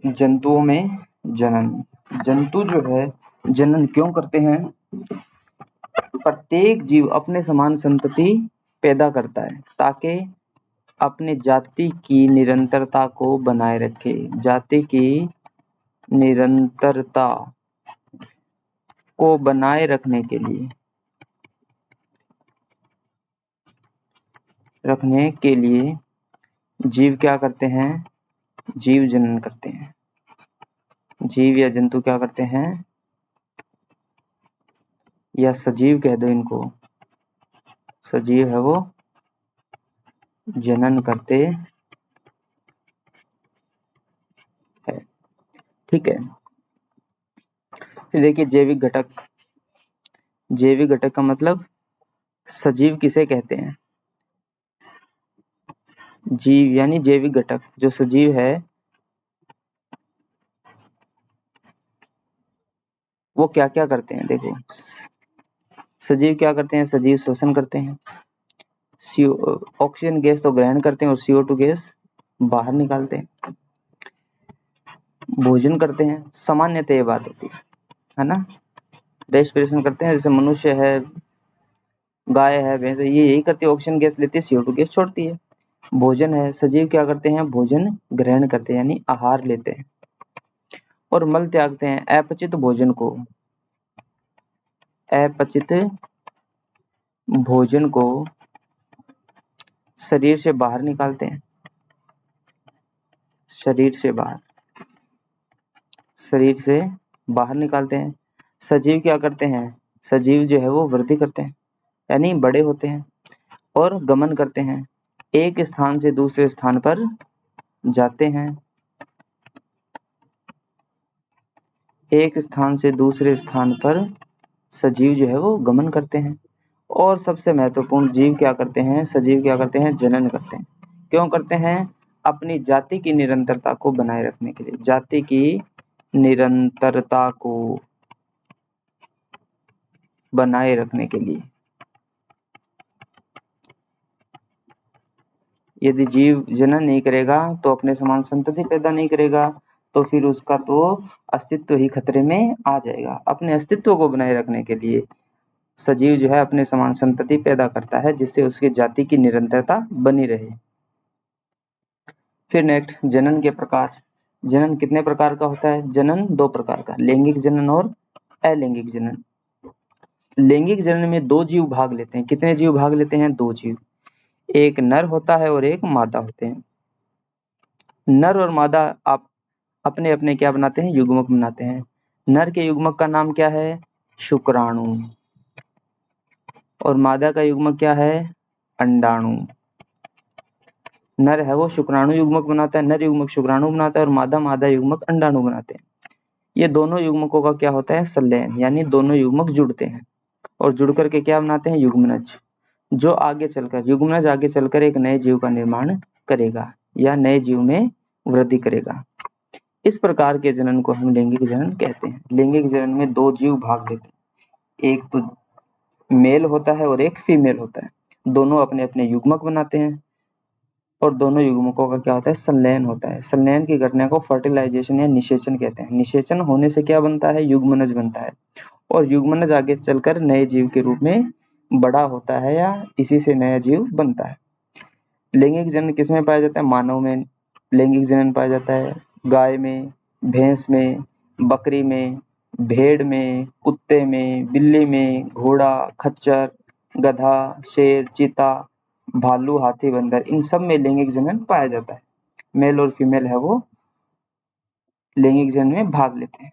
जंतुओं में जनन। जंतु जो है जनन क्यों करते हैं? प्रत्येक जीव अपने समान संतति पैदा करता है ताकि अपने जाति की निरंतरता को बनाए रखे। जाति की निरंतरता को बनाए रखने के लिए जीव क्या करते हैं? जीव जनन करते हैं। जीव या जंतु क्या करते हैं? या सजीव कह दो इनको, सजीव है वो जनन करते हैं। ठीक है, फिर देखिए जैविक घटक। जैविक घटक का मतलब सजीव किसे कहते हैं? जीव यानी जैविक घटक। जो सजीव है वो क्या क्या करते हैं? देखो सजीव क्या करते हैं? सजीव श्वसन करते हैं, ऑक्सीजन गैस तो ग्रहण करते हैं और CO2 गैस बाहर निकालते हैं। भोजन करते हैं, सामान्यतः ये बात होती है ना। रेस्पिरेशन करते हैं, जैसे मनुष्य है, गाय है, भैंस है, ये यही करती है, ऑक्सीजन गैस लेती है, CO2 गैस छोड़ती है। भोजन है, सजीव क्या करते हैं? भोजन ग्रहण करते हैं यानी आहार लेते हैं और मल त्यागते हैं। अपचित भोजन को शरीर से बाहर निकालते हैं। शरीर से बाहर निकालते हैं। सजीव क्या करते हैं? सजीव जो है वो वृद्धि करते हैं यानी बड़े होते हैं और गमन करते हैं, एक स्थान से दूसरे स्थान पर जाते हैं। एक स्थान से दूसरे स्थान पर सजीव जो है वो गमन करते हैं। और सबसे महत्वपूर्ण, जीव क्या करते हैं? सजीव क्या करते हैं? जनन करते हैं। क्यों करते हैं? अपनी जाति की निरंतरता को बनाए रखने के लिए। जाति की निरंतरता को बनाए रखने के लिए। यदि जीव जनन नहीं करेगा तो अपने समान संतति पैदा नहीं करेगा तो फिर उसका तो अस्तित्व ही खतरे में आ जाएगा। अपने अस्तित्व को बनाए रखने के लिए सजीव जो है अपने समान संतति पैदा करता है जिससे उसकी जाति की निरंतरता बनी रहे। फिर नेक्स्ट, जनन के प्रकार। जनन कितने प्रकार का होता है? जनन 2 प्रकार का, लैंगिक जनन और अलैंगिक जनन। लैंगिक जनन में 2 जीव भाग लेते हैं। कितने जीव भाग लेते हैं? 2 जीव। एक नर होता है और एक मादा होते हैं। नर और मादा आप अपने अपने क्या बनाते हैं? युग्मक बनाते हैं। नर के युग्मक का नाम क्या है? शुक्राणु। और मादा का युग्मक क्या है? अंडाणु। नर है वो शुक्राणु युग्मक बनाता है, नर युग्मक शुक्राणु बनाता है, और मादा युग्मक अंडाणु बनाते हैं। ये दोनों युग्मकों का क्या होता है? संलयन, यानी दोनों युग्मक जुड़ते हैं और जुड़ करके क्या बनाते हैं? युग्मनज। जो आगे चलकर युग्मनज आगे चलकर एक नए जीव का निर्माण करेगा या नए जीव में वृद्धि करेगा। इस प्रकार के जनन को हम लैंगिक जनन कहते हैं। लैंगिक जनन में 2 जीव भाग लेते हैं, एक तो मेल होता है और एक फीमेल होता है। दोनों अपने अपने युग्मक बनाते हैं और दोनों युग्मकों का क्या होता है? संलयन होता है। संलयन की घटना को फर्टिलाइजेशन या निषेचन कहते हैं। निषेचन होने से क्या बनता है? युग्मनज बनता है और युग्मनज आगे चलकर नए जीव के रूप में बड़ा होता है या इसी से नया जीव बनता है। लैंगिक जनन किसमें पाया जाता है? मानव में लैंगिक जनन पाया जाता है, गाय में, भैंस में, बकरी में, भेड़ में, कुत्ते में, बिल्ली में, घोड़ा, खच्चर, गधा, शेर, चीता, भालू, हाथी, बंदर, इन सब में लैंगिक जनन पाया जाता है। मेल और फीमेल है वो लैंगिक जनन में भाग लेते हैं।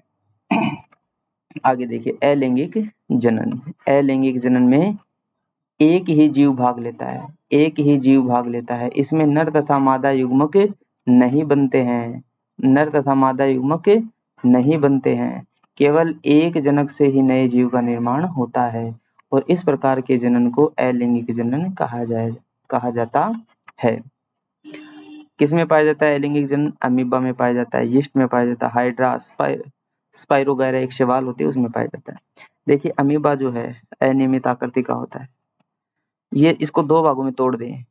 आगे देखिए अलैंगिक जनन। अलैंगिक जनन में एक ही जीव भाग लेता है, एक ही जीव भाग लेता है। इसमें नर तथा मादा युग्मक नहीं बनते हैं, नर तथा मादा युग्मक नहीं बनते हैं। केवल एक जनक से ही नए जीव का निर्माण होता है और इस प्रकार के जनन को अलैंगिक जनन कहा जाता है। किसमें पाया जाता है अलैंगिक जनन? अमीबा में पाया जाता है, यीस्ट में पाया जाता है, हाइड्रा, स्पाइरो वगैरह एक शैवाल होती है उसमें पाया जाता है। देखिए अमीबा जो है अनियमित आकृति का होता है। ये इसको 2 भागों में तोड़ दें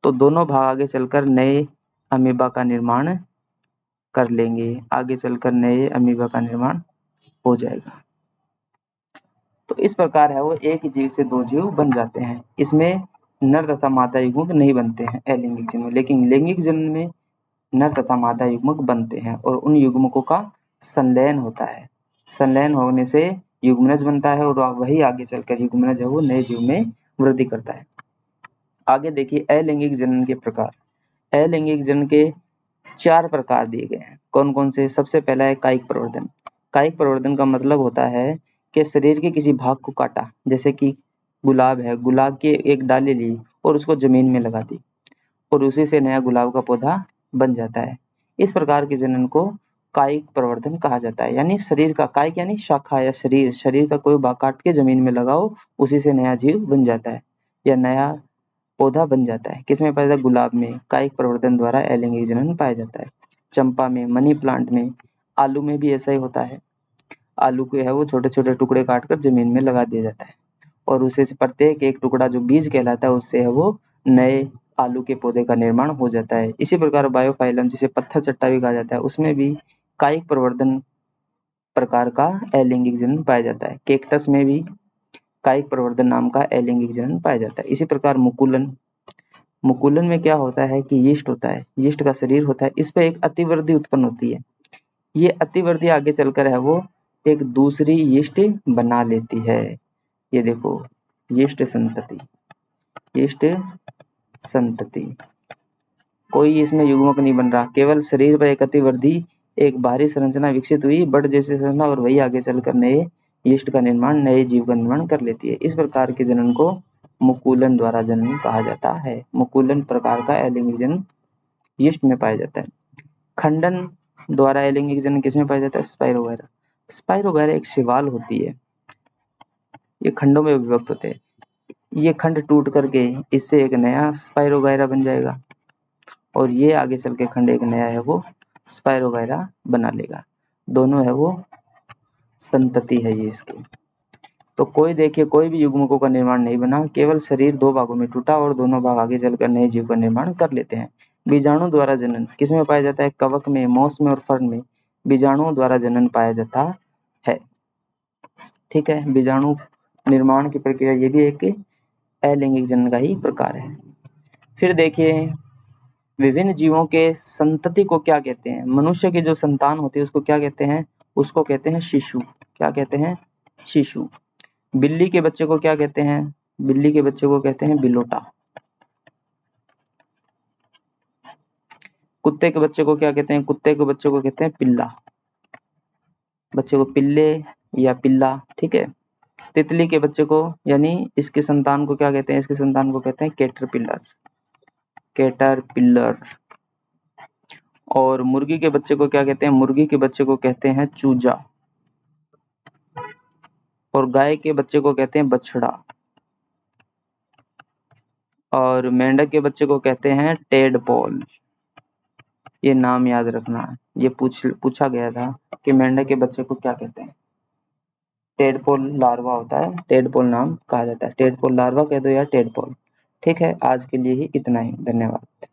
तो दोनों भाग आगे चलकर नए अमीबा का निर्माण कर लेंगे, आगे चलकर नए अमीबा का निर्माण हो जाएगा। तो इस प्रकार है वो एक जीव से दो जीव बन जाते हैं। इसमें नर तथा मादा युग्मक नहीं बनते हैं अलैंगिक जन्म में, लेकिन लैंगिक जन्म में नर तथा मादा युग्मक बनते हैं और उन युग्मकों का संलयन होता है। संलयन होने से युग्मनज बनता है और वही आगे चलकर युग्मनज है वो नए जीव में वृद्धि करता है। आगे देखिए अलैंगिक जनन के प्रकार। अलैंगिक जनन के 4 प्रकार दिए गए हैं। कौन कौन से? सबसे पहला है कायिक प्रवर्धन। कायिक प्रवर्धन का मतलब होता है कि शरीर के किसी भाग को काटा, जैसे कि गुलाब है, गुलाब की एक डाली ली और उसको जमीन में लगा दी और उसी से नया गुलाब का पौधा बन जाता है। इस प्रकार के जनन को कायिक प्रवर्धन कहा जाता है। यानी शरीर का, कायिक यानी शाखा या शरीर, शरीर का कोई भाग काट के जमीन में लगाओ, उसी से नया जीव बन जाता है या नया पौधा बन जाता है। किसमें पाया जाता है? गुलाब में कायिक प्रवर्धन द्वारा अलैंगिक जनन पाया जाता है। चंपा में, मनी प्लांट में, आलू में भी ऐसा ही होता है। आलू को है वो छोटे छोटे टुकड़े काट कर जमीन में लगा दिया जाता है और उसे से प्रत्येक एक टुकड़ा जो बीज कहलाता है उससे है वो नए आलू के पौधे का निर्माण हो जाता है। इसी प्रकार बायोफाइलम, जिसे पत्थर चट्टा भी कहा जाता है, उसमें भी कायिक प्रवर्धन प्रकार का अलैंगिक जनन पाया जाता है। केक्टस में भी कायिक प्रवर्धन नाम का अलैंगिक जनन पाया जाता है। इसी प्रकार मुकुलन, मुकुलन में क्या होता है कि यीस्ट होता है, यीस्ट का शरीर होता है, इस पे एक अतिवृद्धि उत्पन्न होती है। ये अतिवृद्धि आगे चलकर है वो एक दूसरी यीस्ट बना लेती है। ये देखो यीस्ट संतति, यीस्ट संतति, कोई इसमें युग्मक नहीं बन रहा, केवल शरीर पर एक अतिवृद्धि, एक बाहरी संरचना विकसित हुई बड़ जैसे संरचना और वही आगे चलकर नए यीस्ट का निर्माण, नए जीव का निर्माण कर लेती है। इस प्रकार के जनन को मुकुलन द्वारा जनन कहा जाता है। मुकुलन प्रकार का अलैंगिक जनन यीस्ट में पाया जाता है। खंडन द्वारा अलैंगिक जनन किसमें पाया जाता है? स्पाइरोगैरा। स्पाइरोगैरा एक शैवाल होती है, ये खंडों में विभक्त होते हैं। ये खंड टूट करके इससे एक नया स्पाइरोगैरा बन जाएगा और ये आगे चल के खंड एक नया है वो स्पाइरोगैरा बना लेगा। दोनों है वो संतति है ये इसकी। तो कोई देखिए कोई भी युग्मकों का निर्माण नहीं बना, केवल शरीर दो भागों में टूटा और दोनों भाग आगे चलकर नए जीव का निर्माण कर लेते हैं। बीजाणु द्वारा जनन किसमें पाया जाता है? कवक में, मॉस में और फर्न में बीजाणुओं द्वारा जनन पाया जाता है। ठीक है, बीजाणु निर्माण की प्रक्रिया ये भी एक अलैंगिक जनन का ही प्रकार है। फिर देखिए विभिन्न जीवों के संतति को क्या कहते हैं? मनुष्य की जो संतान होती है उसको क्या कहते हैं? उसको कहते हैं शिशु। क्या कहते हैं? शिशु। बिल्ली के बच्चे को क्या कहते हैं? बिल्ली के बच्चे को कहते हैं बिलोटा। कुत्ते के बच्चे को क्या कहते हैं? कुत्ते के बच्चे को कहते हैं पिल्ला, बच्चे को पिल्ले या पिल्ला। ठीक है। तितली के बच्चे को यानी इसके संतान को क्या कहते हैं? इसके संतान को कहते हैं कैटरपिलर, कैटरपिलर। और मुर्गी के बच्चे को क्या कहते हैं? मुर्गी के बच्चे को कहते हैं चूजा। और गाय के बच्चे को कहते हैं बछड़ा। और मेंढक के बच्चे को कहते हैं टेडपोल। ये नाम याद रखना, ये पूछा गया था कि मेंढक के बच्चे को क्या कहते हैं? टेडपोल लार्वा होता है, टेडपोल नाम कहा जाता है। टेडपोल लार्वा कह दो या टेडपोल। ठीक है, आज के लिए ही इतना ही। धन्यवाद।